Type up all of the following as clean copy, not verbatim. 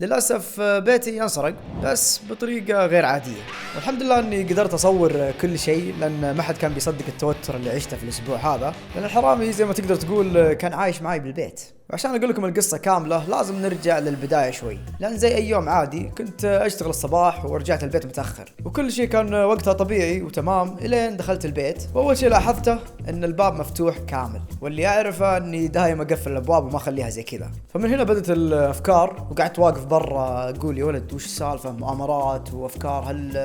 للأسف بيتي ينسرق بس بطريقة غير عادية، والحمد لله اني قدرت اصور كل شيء لان ما حد كان بيصدق التوتر اللي عشته في الاسبوع هذا، لان الحرامي زي ما تقدر تقول كان عايش معي بالبيت. وعشان اقول لكم القصة كاملة لازم نرجع للبداية شوي، لان زي اي يوم عادي كنت اشتغل الصباح ورجعت البيت متأخر وكل شيء كان وقتها طبيعي وتمام الين دخلت البيت. واول شيء لاحظته ان الباب مفتوح كامل، واللي اعرفه اني دايم اقفل الابواب وما اخليها زي كذا. فمن هنا بدت الافكار وقعدت واقف برا اقول يا ولد وش السالفة، مؤامرات وافكار، هل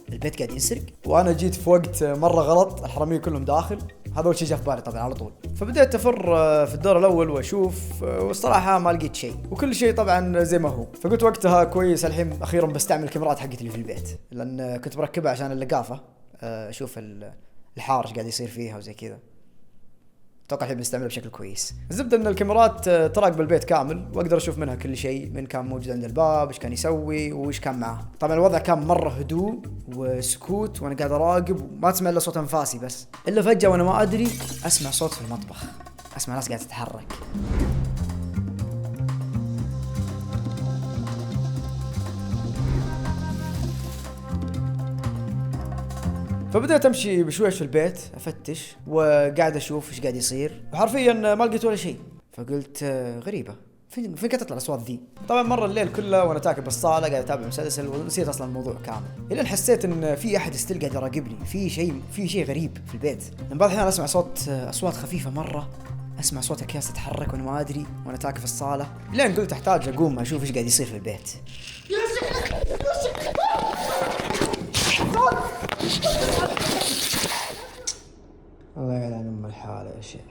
البيت قاعد ينسرق؟ وانا جيت في وقت مرة غلط، الحرامية كلهم داخل. هذا اول شيء جاء في بالي طبعا على طول. فبديت افر في الدور الاول واشوف، والصراحه ما لقيت شيء وكل شيء طبعا زي ما هو. فقلت وقتها كويس الحين اخيرا بستعمل الكاميرات حقتي اللي في البيت، لان كنت بركبها عشان اللقافه اشوف الحارش قاعد يصير فيها وزي كذا. اتوقع الحين بنستعملها بشكل كويس. الزبده ان الكاميرات تراقب البيت كامل واقدر اشوف منها كل شيء، من كان موجود عند الباب، ايش كان يسوي وايش كان معاه. طبعا الوضع كان مره هدوء وسكوت وانا قاعد اراقب، وما تسمع الا صوت انفاسي بس. الا فجاه وانا ما ادري اسمع صوت في المطبخ، اسمع ناس قاعده تتحرك. فبدأت امشي بشويش في البيت افتش وقاعد اشوف ايش قاعد يصير، وحرفيا ما لقيت ولا شيء. فقلت غريبه، فين قاعد تطلع الاصوات ذي؟ طبعا مر الليل كله وانا تاكل بالصاله قاعد اتابع مسلسل ونسيت اصلا الموضوع كامل، الين حسيت ان في احد ستيل قاعد يراقبني، في شيء غريب في البيت. من بعض الاحيان اسمع اصوات خفيفه مره، اسمع صوت اكياس تتحرك وانا ما ادري وانا تاكل في الصاله، لين قلت احتاج اقوم اشوف ايش قاعد يصير في البيت. الله يلعن ام الحالة يا شيخ.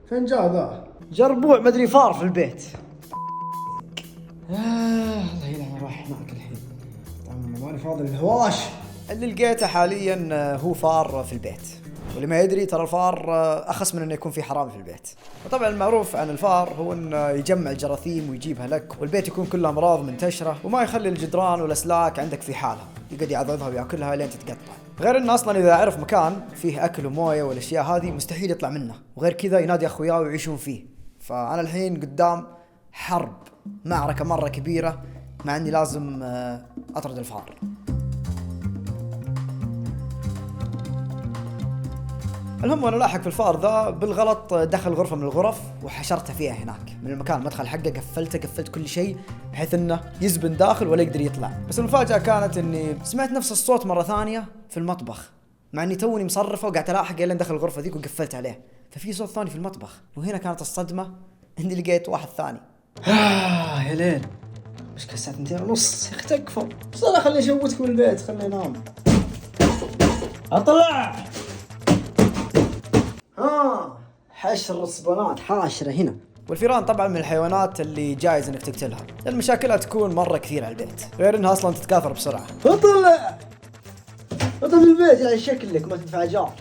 فين جاء ذا؟ جربوع مدري فار في البيت. الله يلعن راح هناك الحين. طبعا ماني فاضي للهواش. اللي لقيته حاليا هو فار في البيت، واللي ما يدري ترى الفار اخس من انه يكون في حرامي في البيت. وطبعا المعروف عن الفار هو انه يجمع الجراثيم ويجيبها لك، والبيت يكون كله امراض منتشره وما يخلي الجدران والاسلاك عندك في حالها، يقعد يعضضها وياكلها لين تتقطع. غير انه اصلا اذا عرف مكان فيه اكل ومويه والاشياء هذه مستحيل يطلع منه، وغير كذا ينادي اخوياه ويعيشون فيه. فانا الحين قدام حرب، معركه مره كبيره، مع اني لازم اطرد الفار. المهم وانا لاحق في الفار ذا بالغلط دخل غرفه من الغرف وحشرته فيها هناك من المكان المدخل حقه، قفلت كل شيء بحيث انه يزبن داخل ولا يقدر يطلع. بس المفاجاه كانت اني سمعت نفس الصوت مره ثانيه في المطبخ، مع اني توني مصرفه وقعدت الاحق لين دخل الغرفه ذيك وقفلت عليه. ففي صوت ثاني في المطبخ، وهنا كانت الصدمه اني لقيت واحد ثاني. يا ليل، مش الساعه 2:30 يا اخي تكفى. بس انا خليني اشوتكم البيت، خليني انام. اطلع حشر الصبانات حاشرة هنا. والفيران طبعا من الحيوانات اللي جايز انك تقتلها، لان مشاكلها تكون مرة كثيرة على البيت، غير انها اصلا تتكاثر بسرعة. اطلع من البيت يعني شكلك ما تدفع جار.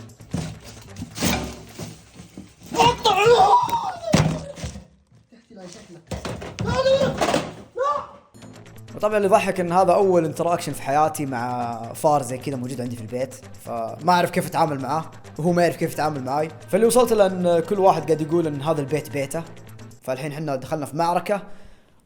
وطبعا اللي يضحك ان هذا اول انتراكشن في حياتي مع فار زي كذا موجود عندي في البيت، فما اعرف كيف اتعامل معاه وهو ما يعرف كيف يتعامل معاي. فاللي وصلت له ان كل واحد قاعد يقول ان هذا البيت بيته. فالحين احنا دخلنا في معركة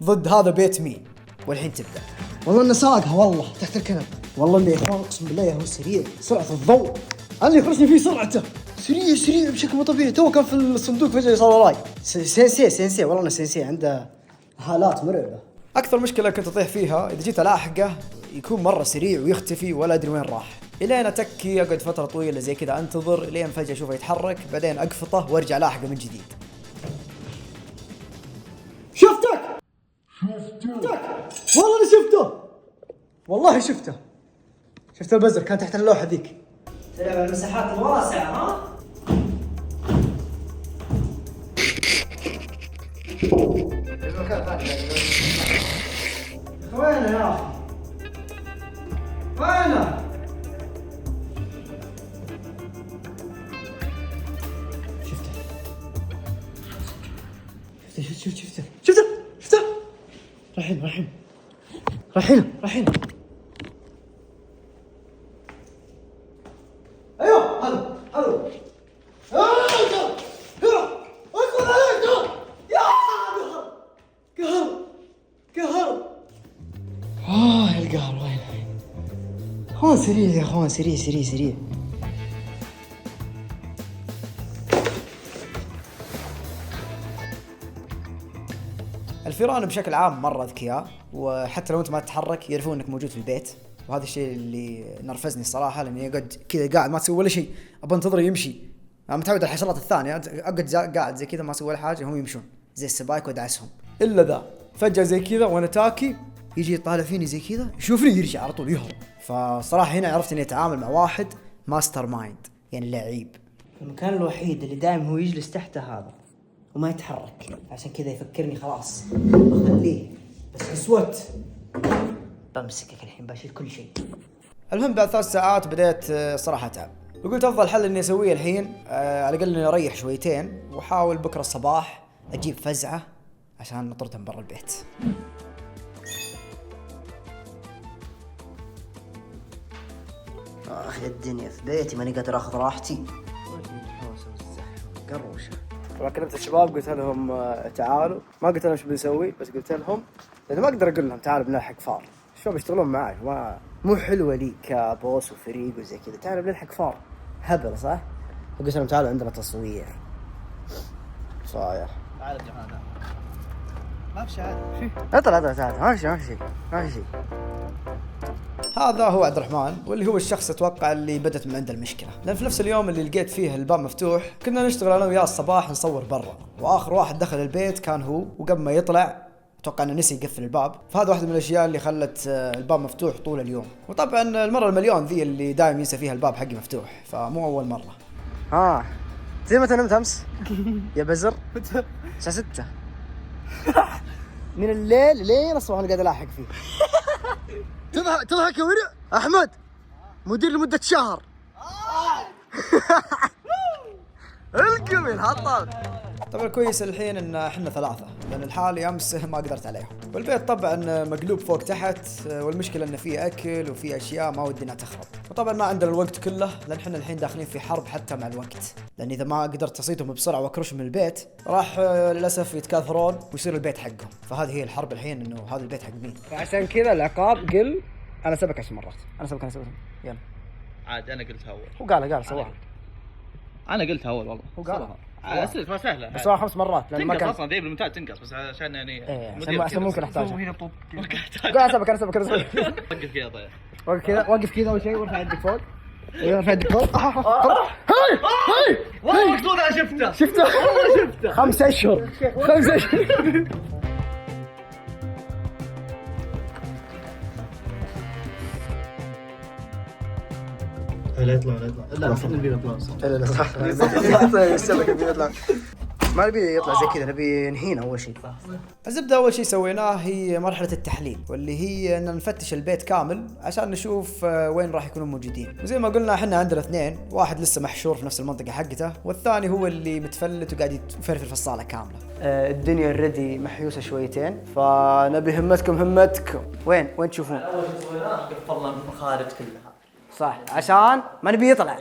ضد هذا بيت مين، والحين تبدأ. والله انه ساقها والله تحت الكنب. والله انه يا اخوان اقسم بالله هو سريع سرعة الضوء، انا اللي يخرجني فيه سرعته، سريع بشكل مو طبيعي. تو كان في الصندوق فجأة صار وراي. سينسي والله انه سينسي عنده حالات مرعبة. اكثر مشكله كنت اطيح فيها اذا جيت الاحقه يكون مره سريع ويختفي ولا ادري وين راح، الين اتكي اقعد فتره طويله زي كذا انتظر الين فجاه اشوفه يتحرك، بعدين اقفطه وارجع لاحقه من جديد. شفتك والله انا شفته، والله شفته. شفت البزر كان تحت اللوحه ذيك. تلعب المساحات الواسعه ها. وينه يا اخي؟ وينه؟ شفته رايحين ايوه هذا القهر وين؟ هون سريع يا اخوان، سريع سريع سريع. الفيران بشكل عام مرة ذكياء، وحتى لو انت ما تتحرك يعرفون انك موجود في البيت، وهذا الشيء اللي نرفزني الصراحة، لاني يقعد كذا قاعد ما تسوي ولا شيء، ابى انتظره يمشي. انا متعود على الحشرات الثانية اقعد قاعد زي كذا ما اسوي ولا حاجة، هم يمشون زي السبايك وادعسهم. الا ذا فجأة زي كذا وانا تاكي يجي يطالع فيني زي كذا، يشوفني يرجع على طول يهرب. فصراحة هنا عرفت اني اتعامل مع واحد ماستر مايند، يعني لعيب. المكان الوحيد اللي دائما هو يجلس تحته هذا وما يتحرك، عشان كذا يفكرني خلاص بخليه، بس اسود بمسكك الحين بشيل كل شيء. المهم بعد 3 ساعات بديت صراحة اتعب، وقلت افضل حل اني اسويه الحين، على الاقل اني اريح شويتين، واحاول بكره الصباح اجيب فزعة عشان نطردهم برا البيت. يا الدنيا في بيتي ماني قادر اخذ راحتي. قروشة. طبعا كلمت الشباب قلت لهم تعالوا، ما قلت لهم ايش بنسوي، بس قلت لهم لأنه ما اقدر اقول لهم تعالوا بنلحق فار، الشباب يشتغلون معي، مو حلوة لي كبوس وفريق وزي كذا، تعالوا بنلحق فار هبل صح؟ فقلت لهم تعالوا عندنا تصوير. صايح تعال يا جماعة، ما في شيء. اطلع تعال، ما في شيء. هذا هو عبد الرحمن، واللي هو الشخص اتوقع اللي بدت من عنده المشكله، لان في نفس اليوم اللي لقيت فيه الباب مفتوح كنا نشتغل انا وياه الصباح نصور برا، واخر واحد دخل البيت كان هو، وقبل ما يطلع اتوقع انه نسي يقفل الباب، فهذا واحد من الاشياء اللي خلت الباب مفتوح طول اليوم. وطبعا المره المليون ذي اللي دائما ينسى فيها الباب حقي مفتوح، فمو اول مره. زي متى نمت امس يا بزر؟ الساعه 6 من الليل لين الصبح انا قاعد الاحق فيه. تضحك يا ورع احمد، مدير لمده شهر. القمي حطل. طبعا كويس الحين ان احنا 3، لان الحالي امس ما قدرت عليهم، والبيت طبعا مقلوب فوق تحت، والمشكله انه فيه اكل وفيه اشياء ما ودنا تخرب، وطبعا ما عندنا الوقت كله، لان احنا الحين داخلين في حرب حتى مع الوقت، لان اذا ما قدرت اصيدهم بسرعه واكرشهم من البيت راح للاسف يتكاثرون ويصير البيت حقهم، فهذه هي الحرب الحين، انه هذا البيت حق مين. فعشان كذا العقاب قل، انا سبك 10 مرات، انا سبك يلا عاد انا قلتها اول. هو قال سواها. انا قلتها اول والله. هو قال اسئله سهله بس سواها 5 مرات لان ما تنقص كان اصلا ذي بالممتاز تنقص، بس عشان يعني عشان ممكن احتاج. هنا طوب قال انا سبك وقف كذا. طيب وقف كذا اول شيء، وارفع يدك فوق. ايوه ارفع يدك فوق. هاي والله مقصود انا شفته 5 اشهر 5 اشهر. لا يطلع احنا نبي نطلع صح. لا صح. السمكة بيطلع، ما نبي يطلع زي كذا، نبي نهينه اول شيء. الزبدة اول شيء سويناه هي مرحلة التحليل، واللي هي ان نفتش البيت كامل عشان نشوف وين راح يكونوا موجودين، وزي ما قلنا احنا عندنا 2، واحد لسه محشور في نفس المنطقة حقته، والثاني هو اللي متفلت وقاعد يفرفر في الصالة كاملة. الدنيا الردي محيوسة شويتين، فنبي همتكم وين تشوفون؟ اول شيء سويناه قفلنا المخارج كلها صح، عشان ما نبي يطلع.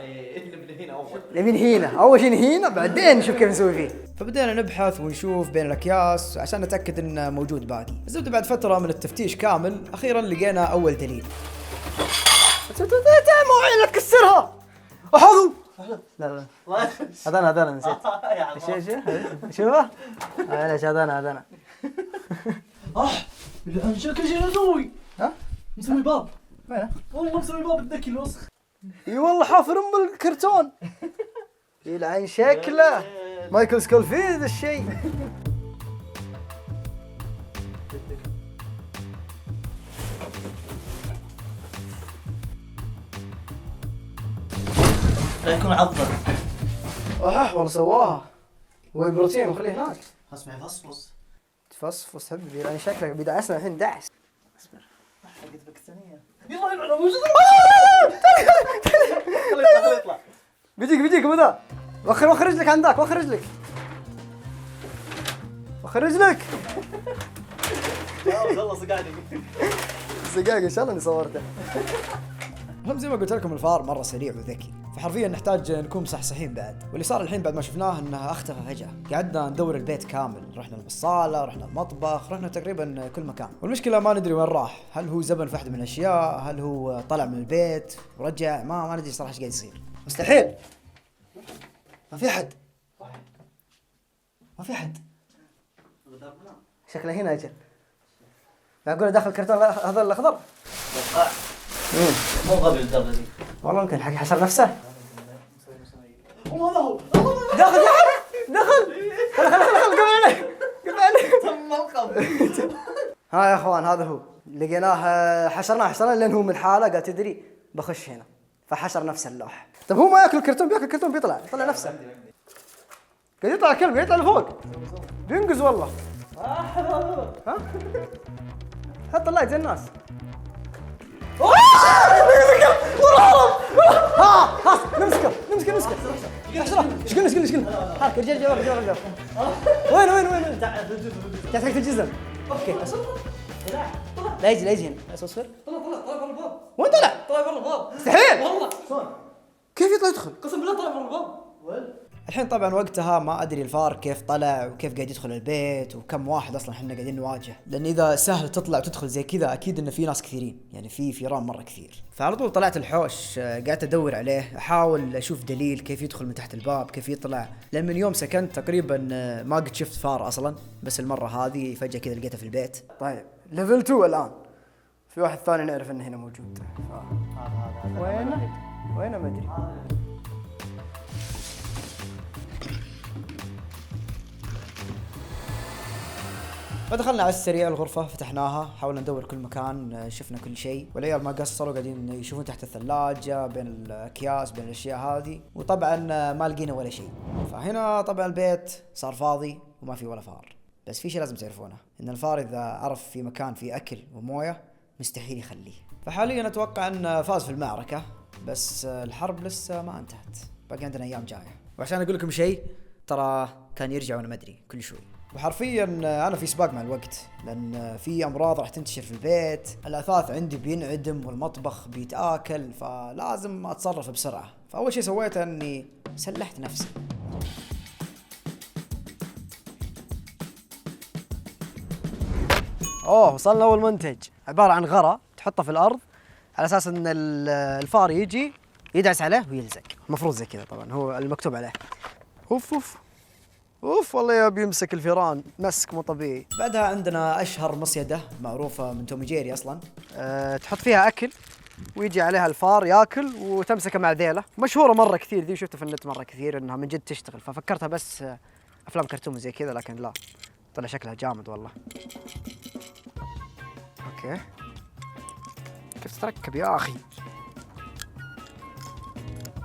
نبي هنا اول شيء نهينه، بعدين نشوف كيف نسوي فيه. فبدينا نبحث ونشوف بين الاكياس عشان نتاكد انه موجود باقي. الزبده بعد فتره من التفتيش كامل اخيرا لقينا اول دليل. مو عينك تكسرها. احظوا لا هذا نسيت. شوفه ليش هذا الان شكل شيء نسوي. نسوي باب. وينه؟ والله مسوي باب الذكي الوسخ. اي والله حافر الكرتون. يلعن شكله مايكل سكولفيلد الشيء. يكون عضل. والله سواها. وين بروتين وخليه هناك. اسمع فصفص. تفصفص حبيبي، يعني شكلك بيدعسنا الحين دعس. اصبر. حقت باكستانية. يلا يلعن موجود. خليه يطلع. بيجيك مذا. وخر رجلك عندك، وخر رجلك. والله صقعني. سقاق ان شاء الله اني صورته. المهم زي ما قلت لكم الفار مره سريع وذكي، فحرفيا نحتاج نكون مصحصحين بعد. واللي صار الحين بعد ما شفناه انه اختفى فجاه، قعدنا ندور البيت كامل، رحنا الصاله، رحنا المطبخ، رحنا تقريبا كل مكان، والمشكله ما ندري وين راح. هل هو زبن في واحده من الاشياء؟ هل هو طلع من البيت ورجع؟ ما ندري صراحه ايش قاعد يصير. مستحيل ما في حد، ما في حد. شكله هنا اجل. معقوله داخل الكرتون هذا الاخضر؟ مو قبل الدرجة دي. والله يمكن حق حشر نفسه. وهذا هو دخل خل قبل عليه تم القبض. ها يا اخوان هذا هو لقيناه. حشرناه لين هو من حاله قال تدري بخش هنا، فحشر نفس اللوح. طب هو ما ياكل الكرتون، بياكل الكرتون بيطلع نفسه. قاعد يطلع كلب، قاعد يطلع لفوق بينقز والله. ها حط اللايت زي الناس. نمسكه ايش قلنا حركه رجال وين جات حق الجزم. اوكي لا يجي هنا اصفر. طلع برا الباب. وين طلع برا الباب. مستحيل. والله كيف يطلع يدخل؟ قسم بالله طلع برا الباب. الحين طبعا وقتها ما ادري الفار كيف طلع وكيف قاعد يدخل البيت وكم واحد اصلا احنا قاعدين نواجه، لان اذا سهل تطلع وتدخل زي كذا اكيد انه في ناس كثيرين، يعني في فيران مره كثير. فعلى طول طلعت الحوش، قعدت ادور عليه، احاول اشوف دليل كيف يدخل من تحت الباب، كيف يطلع، لان من يوم سكنت تقريبا ما قد شفت فار اصلا، بس المره هذه فجاه كذا لقيته في البيت. طيب ليفل 2 الان، في واحد ثاني نعرف انه هنا موجود. وين ما ادري. فدخلنا على السريع الغرفة، فتحناها، حاولنا ندور كل مكان، شفنا كل شيء، والعيال ما قصروا قاعدين يشوفون تحت الثلاجة، بين الأكياس، بين الأشياء هذه، وطبعا ما لقينا ولا شيء. فهنا طبعا البيت صار فاضي وما في ولا فار. بس في شيء لازم تعرفونه، إن الفار إذا عرف في مكان فيه أكل وموية مستحيل يخليه. فحاليا أتوقع أن فاز في المعركة، بس الحرب لسه ما انتهت، باقي عندنا أيام جاية. وعشان أقول لكم شيء، ترى كان يرجع وأنا ما أدري كل شوي. وحرفيا انا في سباق مع الوقت، لان في امراض راح تنتشر في البيت، الاثاث عندي بينعدم والمطبخ بيتاكل، فلازم اتصرف بسرعه. فاول شيء سويته اني سلحت نفسي. وصلنا اول منتج، عباره عن غرة تحطه في الارض على اساس ان الفار يجي يدعس عليه ويلزق، المفروض زي كذا طبعا هو المكتوب عليه. اوف والله يا بيمسك الفيران مسك مو طبيعي. بعدها عندنا اشهر مصيده معروفه من توم جيري اصلا، تحط فيها اكل ويجي عليها الفار ياكل وتمسكه مع ذيله، مشهوره مره كثير ذي، وشفتها في النت مره كثير انها من جد تشتغل، ففكرتها بس افلام كرتون زي كذا، لكن لا، طلع شكلها جامد والله. اوكي كيف تتركب يا اخي؟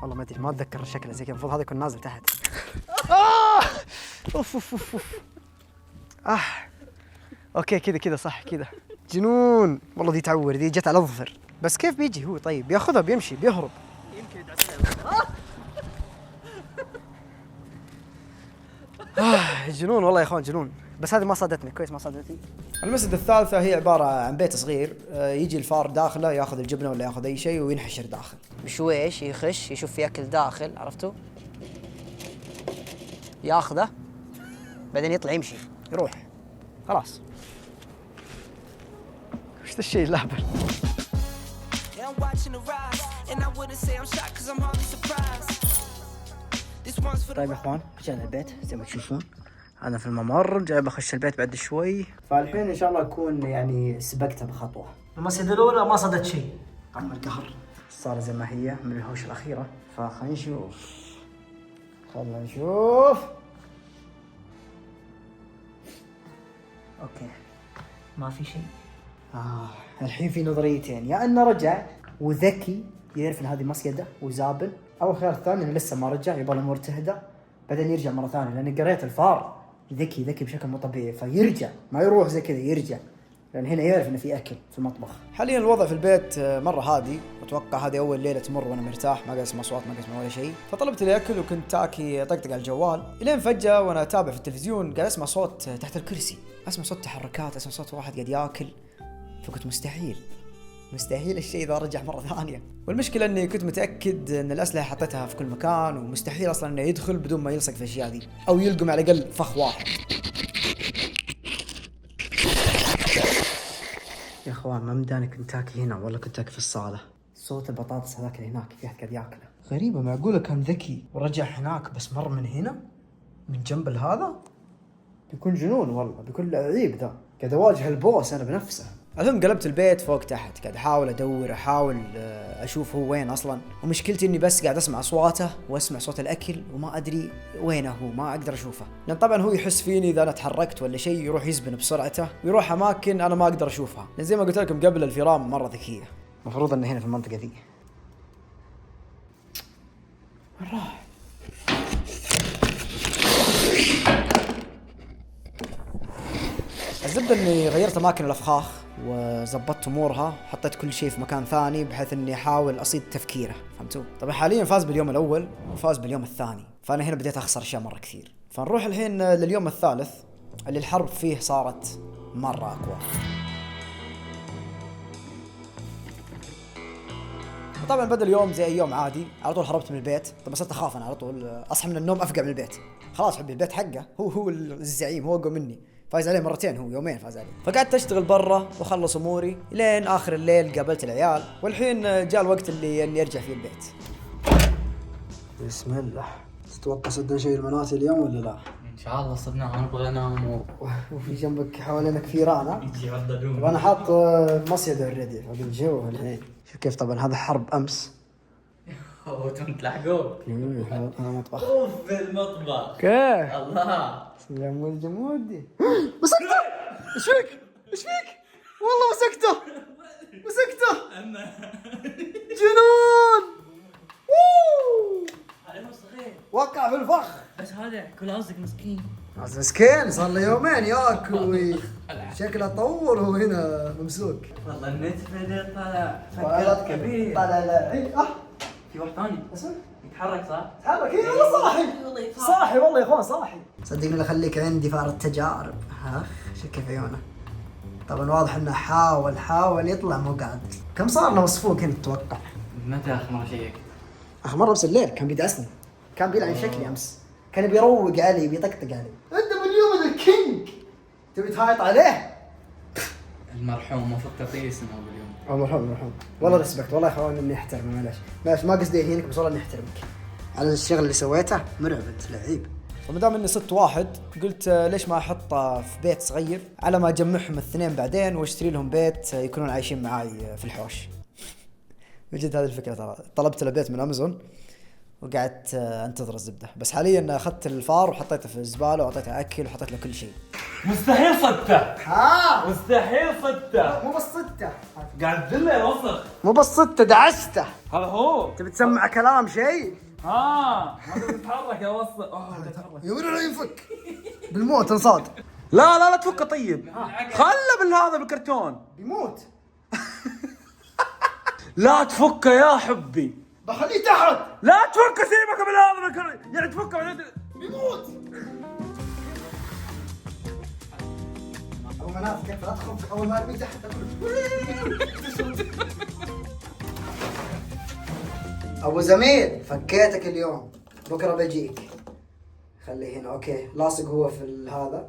والله ما ادري، ما اتذكر شكله زي كذا، المفروض هذا يكون نازل تحت. اوف اوكي كذا صح كذا. جنون والله، دي تعور، دي جت على الاظفر. بس كيف بيجي هو؟ طيب بياخذها بيمشي بيهرب. يمكن يدعسها. جنون والله يا اخوان جنون. بس هذه ما صادتني، كويس ما صادتني. المسألة الثالثة هي عبارة عن بيت صغير، يجي الفار داخله ياخذ الجبنة ولا ياخذ اي شيء وينحشر داخل. بشويش يخش يشوف في اكل داخل، عرفتوا؟ ياخذه بعدين يطلع يمشي يروح خلاص. وش ذا الشيء الهبل؟ طيب يا اخوان رجعنا البيت زي ما تشوفون، انا في الممر جاي بخش البيت بعد شوي، فالحين ان شاء الله اكون يعني سبقته بخطوه. المسجد الاولى ما صدت شيء، عم القهر صار زي ما هي من الهوشه الاخيره، فخلينا نشوف. اوكي ما في شيء. الحين في نظريتين، يا انه رجع وذكي يعرف ان هذه مصيده وزابل، او الخيار الثاني انه لسه ما رجع يبغى الامور تهدى بعدين يرجع مره ثانيه، لاني قريت الفار ذكي بشكل مو طبيعي، فيرجع ما يروح زي كذا، يرجع لان هنا يعرف انه في اكل في المطبخ. حاليا الوضع في البيت مره هادي، واتوقع هذه اول ليله تمر وانا مرتاح، ما قاعد اسمع اصوات، ما قاعد اسمع ولا شيء. فطلبت لي اكل وكنت تاكي اطقطق على الجوال، الين فجاه وانا اتابع في التلفزيون قاعد اسمع صوت تحت الكرسي، اسمع صوت تحركات، اسمع صوت واحد قاعد ياكل، فقلت مستحيل مستحيل الشيء ذا رجع مرة ثانية. والمشكلة اني كنت متأكد ان الأسلحة حطيتها في كل مكان، ومستحيل اصلا انه يدخل بدون ما يلصق في الاشياء ذي، او يلقم على الاقل فخ واحد. يا اخوان ما مداني كنتاكي هنا ولا كنتاكي في الصالة. صوت البطاطس هذاك اللي هناك في احد قاعد ياكله. غريبة، معقولة كان ذكي ورجع هناك بس مر من هنا من جنب هذا؟ بيكون جنون والله، بيكون لعيب ذا. قاعد اواجه البوس انا بنفسه. المهم قلبت البيت فوق تحت، قاعد احاول ادور، احاول اشوف هو وين اصلا، ومشكلتي اني بس قاعد اسمع اصواته واسمع صوت الاكل وما ادري وينه هو، ما اقدر اشوفه، لان طبعا هو يحس فيني اذا انا تحركت ولا شيء، يروح يزبن بسرعته ويروح اماكن انا ما اقدر اشوفها، لان زي ما قلت لكم قبل الفيران مره ذكيه. المفروض انه هنا في المنطقة ذي. وين راح؟ الزبدة اني غيرت اماكن الافخاخ وزبطت امورها، حطيت كل شيء في مكان ثاني بحيث اني احاول اصيد تفكيره، فهمتوا؟ طبعا حاليا فاز باليوم الاول وفاز باليوم الثاني، فانا هنا بديت اخسر اشياء مره كثير. فنروح الحين لليوم الثالث اللي الحرب فيه صارت مره اقوى. طبعا بدا اليوم زي اي يوم عادي، على طول هربت من البيت. طبعا صرت اخاف انا على طول اصحى من النوم افقع من البيت، خلاص حبي البيت حقه، هو الزعيم، هو اقوى مني، فايز عليه مرتين، هو يومين فاز عليه. فقعدت اشتغل برا واخلص اموري لين اخر الليل، قابلت العيال، والحين جاء الوقت اللي ارجع فيه البيت. بسم الله. تتوقع صدنا شيء المناسي اليوم ولا لا؟ ان شاء الله صدنا، نبغى ننام وفي جنبك حوالينك فيران ها؟ يجي يرددون. طبعا انا حاط مصيدة اوريدي حق الجو الحين. شوف كيف، طبعا هذا حرب امس. وانتم تلحقوا هذا مطبخ. اوف المطبخ كيف؟ الله. جمود جمودي. مسكته! ايش فيك؟ ايش فيك؟ والله مسكته! مسكته! جنون! هذا مو صغير وقع في الفخ. بس هذا كل راسك مسكين. مسكين صار له يومين ياكل شكله طور وهو هنا ممسوك. والله النتفه طلع فكرت كبير. طلع لعيب. في واحد ثاني يتحرك صح؟ تحرك. اي والله صاحي. صاحي والله يا اخوان صاحي. صدقني لا خليك عندي فار التجارب. شوف كيف عيونه. طبعا واضح انه حاول يطلع مو قادر. كم صار له مصفوق هنا تتوقع؟ متى اخر مره شيكت؟ اخر مره بس الليل كان بيدعسني، كان بيلعن شكلي امس، كان بيروق علي بيطقطق علي. انت من يوم الكينج تبي تهايط عليه؟ المرحوم المفروض تعطيه اسمه باليوم. مرحوم والله ريسبكت، والله يا اخوان اني احترمه. معلش ما قصدي اهينك، بس والله اني احترمك على الشغل اللي سويته. مرعب انت لعيب. وما دام اني صدت واحد، قلت ليش ما احطه في بيت صغير على ما اجمعهم الاثنين بعدين واشتري لهم بيت يكونون عايشين معاي في الحوش. بجد هذه الفكره، ترى طلبت له بيت من امازون وقعدت انتظر الزبده، بس حاليا اخذت الفار وحطيته في الزباله وعطيته اكل وحطيت له كل شيء. مستحيل صدته. مستحيل صدته. مو بس صدته، قاعد تدله يا وسخ. مو بس صدته دعسته. هذا هو. تبي تسمع كلام شيء؟ ما تتحرك يا وسخ. تتحرك. يقول لا ينفك بالموت انصاد. لا تفكه طيب. خله بالهذا بالكرتون. بيموت. لا تفكه يا حبي. بخليه تحت. لا تفكه، سيبك بالهذا بالكرتون، يعني تفكه بيموت. أبو مناف كيف أدخل أول ما أرمي تحت أبو زميل فكيتك اليوم، بكرة بجيك. خليه هنا أوكي، لاصق هو في هذا.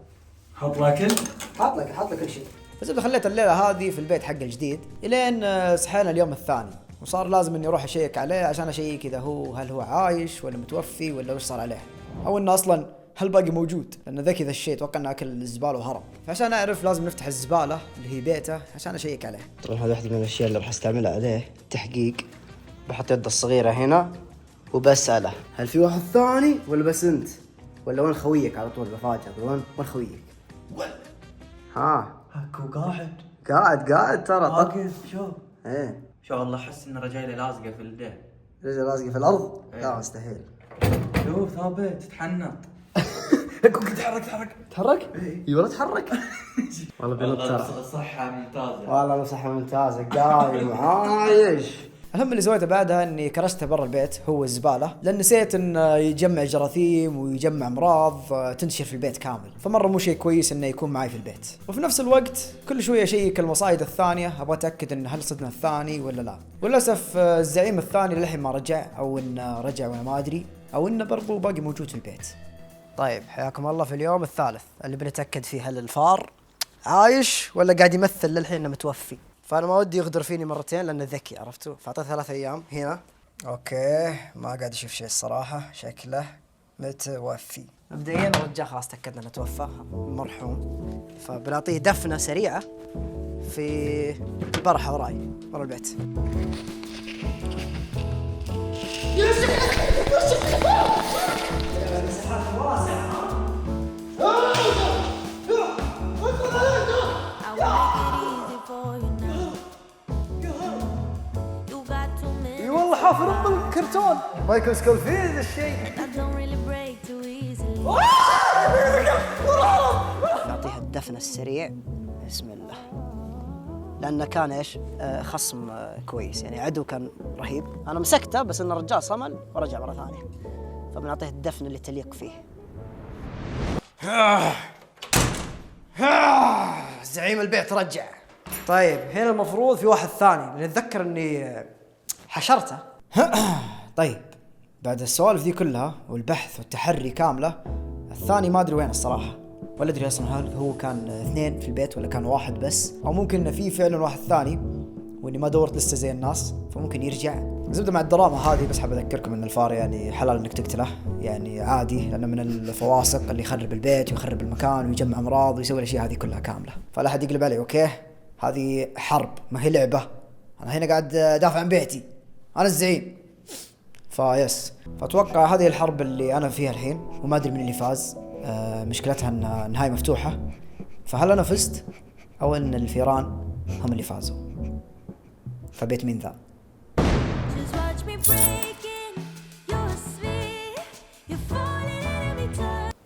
حط لك حط لك كل شيء. فزبده خليت الليله هذه في البيت حق الجديد الين صحينا اليوم الثاني، وصار لازم اني اروح اشيك عليه عشان اشيك اذا هل هو عايش ولا متوفي ولا وش صار عليه، او انه اصلا هل باقي موجود، لان ذكي ذا الشيء توقع انه اكل الزباله وهرب، فعشان اعرف لازم نفتح الزباله اللي هي بيته عشان اشيك عليه. طبعا هذه واحدة من الأشياء اللي راح استعملها عليه تحقيق. بحط يد الصغيرة هنا وبسأله هل في واحد ثاني ولا بس أنت؟ ولا وين خويك؟ على طول بفاجأ وين خويك؟ هكو قاعد ترى واقف. شوف ايه شو والله احس ان رجايله لازقه في اليدين. رجل لازقة في الأرض؟ إيه. لا مستحيل. شوف ثابت تتحنط. تحرك؟ اي والله تحرك. والله بينط ترى. والله صحه ممتازه. والله صحة ممتازة، قايم عايش. المهم اللي سويته بعدها اني كرشته برا البيت هو الزباله، لان نسيت انه يجمع جراثيم ويجمع امراض تنتشر في البيت كامل، فمره مو شيء كويس انه يكون معي في البيت. وفي نفس الوقت كل شويه اشيك المصايد الثانيه، ابغى اتاكد ان هل صدنا الثاني ولا لا. وللاسف الزعيم الثاني للحين ما رجع، او انه رجع وانا ما ادري، او انه برضو باقي موجود في البيت. طيب حياكم الله في اليوم الثالث اللي بنتاكد فيه هل الفار عايش ولا قاعد يمثل للحين انه متوفي. فانا ما ودي يغدر فيني مرتين لانه ذكي، عرفتوا؟ فاعطيه 3 ايام هنا. اوكي ما قاعد اشوف شيء الصراحه، شكله متوفي. مبدئيا الرجال خلاص تاكدنا انه توفى، مرحوم، فبنعطيه دفنه سريعه في البرحه وراي ورا البيت. اي والله حافر ام الكرتون مايكل سكولفيلد الشيء. نعطيها الدفن السريع بسم الله، لانه كان ايش خصم كويس، يعني عدو كان رهيب. انا مسكته بس ان الرجال صمل ورجع مره ثانيه، فبنعطيه الدفن اللي تليق فيه. زعيم البيت رجع. طيب هنا المفروض في واحد ثاني، لأن اتذكر اني حشرته. طيب بعد السوالف ذي كلها والبحث والتحري كامله، الثاني ما ادري وين الصراحه، ولا ادري اصلا هل هو كان 2 في البيت ولا كان 1 بس، او ممكن انه في فعلا واحد ثاني واني ما دورت لسه زي الناس، فممكن يرجع. زبده مع الدراما هذه بس حاب اذكركم ان الفار يعني حلال انك تقتله، يعني عادي، لانه من الفواسق اللي يخرب البيت ويخرب المكان ويجمع امراض ويسوي الاشياء هذه كلها كامله، فلا احد يقلب علي. اوكي هذه حرب ما هي لعبه، انا هنا قاعد دافع عن بيتي، انا الزعيم. فيس، فاتوقع هذه الحرب اللي انا فيها الحين وما ادري من اللي فاز. مشكلتها ان النهايه مفتوحه، فهل انا فزت او ان الفيران هم اللي فازوا؟ فبيت مين ذا؟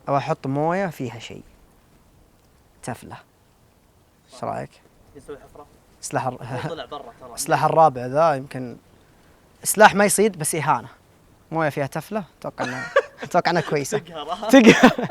او احط مويه فيها شيء تفله، ايش رايك؟ يسوي حفره سلاح طلع برا ترى. السلاح الرابع ذا يمكن سلاح ما يصيد بس اهانه. مويه فيها تفله، اتوقع انها كويسه. تقهر